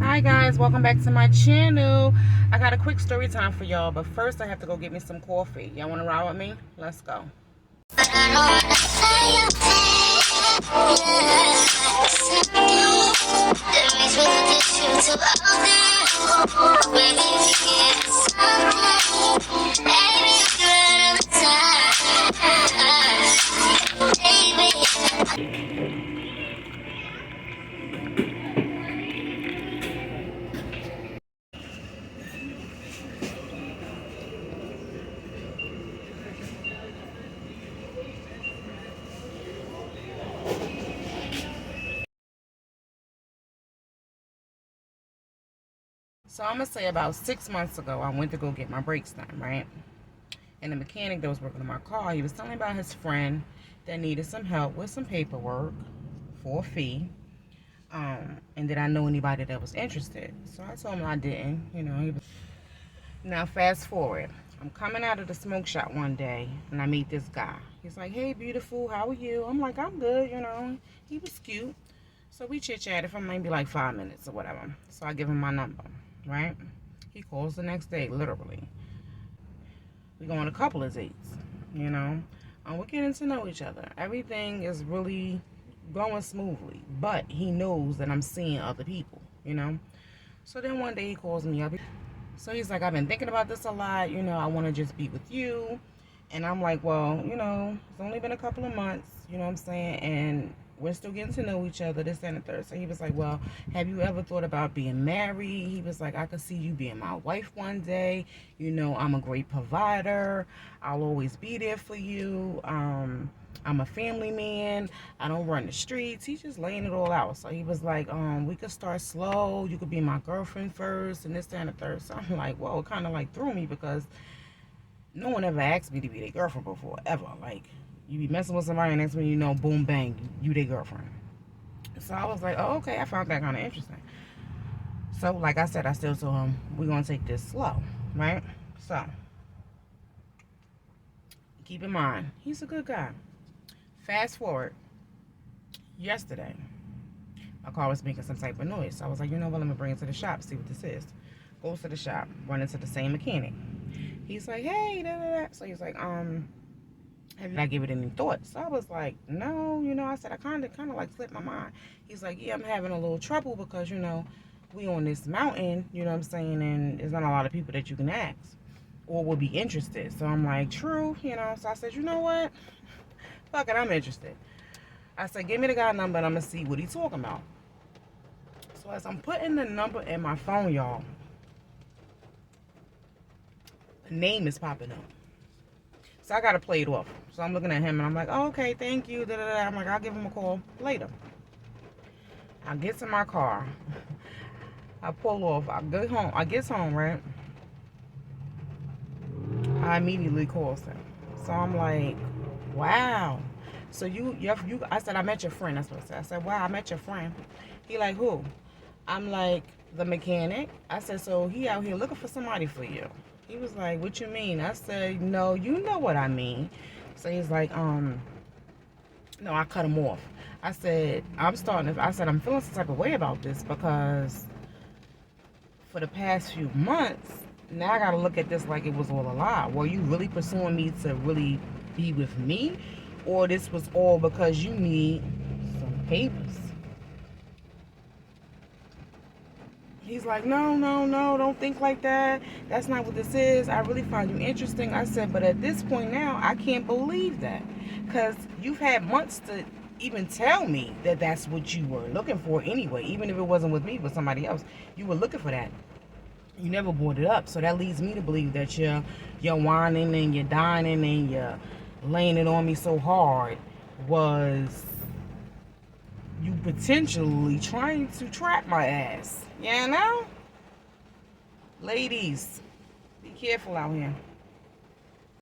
Hi guys, welcome back to my channel. I got a quick story time for y'all, but first I have to go get me some coffee. Y'all want to ride with me? Let's go. So I'm gonna say about 6 months ago, I went to go get my brakes done, right? And the mechanic that was working on my car, he was telling me about his friend that needed some help with some paperwork for a fee. And did I know anybody that was interested? So I told him I didn't, Now fast forward. I'm coming out of the smoke shop one day and I meet this guy. He's like, "Hey beautiful, how are you?" I'm like, "I'm good." He was cute. So we chit-chatted for maybe like 5 minutes or whatever. So I give him my number, right? He calls the next day, literally. We go on a couple of dates, we're getting to know each other. Everything is really going smoothly, but he knows that I'm seeing other people. So then one day he calls me up. So he's like, "I've been thinking about this a lot. I want to just be with you." And I'm like, "Well, it's only been a couple of months, you know what I'm saying? And we're still getting to know each other, this and the third." So he was like, "Well, have you ever thought about being married?" He was like, "I could see you being my wife one day. I'm a great provider. I'll always be there for you. I'm a family man. I don't run the streets." He's just laying it all out. So he was like, "We could start slow. You could be my girlfriend first and this, that, and the third." So I'm like, whoa, it kind of like threw me because no one ever asked me to be their girlfriend before, ever. Like, you be messing with somebody and next thing you know, boom, bang, you their girlfriend. So I was like, oh, okay, I found that kind of interesting. So, like I said, I still told him, we're going to take this slow, right? So, keep in mind, he's a good guy. Fast forward, yesterday, my car was making some type of noise. So I was like, let me bring it to the shop, see what this is. Goes to the shop, run into the same mechanic. He's like, "Hey, da, da, da." So he's like, have I give it any thought?" So I was like, "No, I said I kind of like slipped my mind." He's like, "Yeah, I'm having a little trouble because, we on this mountain, you know what I'm saying, and there's not a lot of people that you can ask or will be interested." So I'm like, "True." So I said, "You know what? Fuck it, I'm interested." I said, "Give me the guy number and I'm gonna see what he's talking about." So as I'm putting the number in my phone, y'all, the name is popping up. So I gotta play it off. So I'm looking at him and I'm like, "Oh, okay, thank you." Da, da, da. I'm like, "I'll give him a call later." I get to my car. I pull off. I go home. I get home, right? I immediately call him. So I'm like, "Wow." So you, I said, "I met your friend." That's what I said. I said, "Wow, I met your friend." He like, "Who?" I'm like, "The mechanic." I said, "So he out here looking for somebody for you?" He was like, "What you mean?" I said, "No, you know what I mean." So he's like, no, I cut him off. I said, "I'm feeling some type of way about this because for the past few months, now I got to look at this like it was all a lie. Were you really pursuing me to really be with me? Or this was all because you need some papers?" He's like, "No, no, no, don't think like that. That's not what this is. I really find you interesting." I said, "But at this point now, I can't believe that. Because you've had months to even tell me that that's what you were looking for anyway. Even if it wasn't with me, with somebody else, you were looking for that. You never brought it up. So that leads me to believe that you're whining and you're dining and you're laying it on me so hard was you potentially trying to trap my ass. You know? Ladies, be careful out here."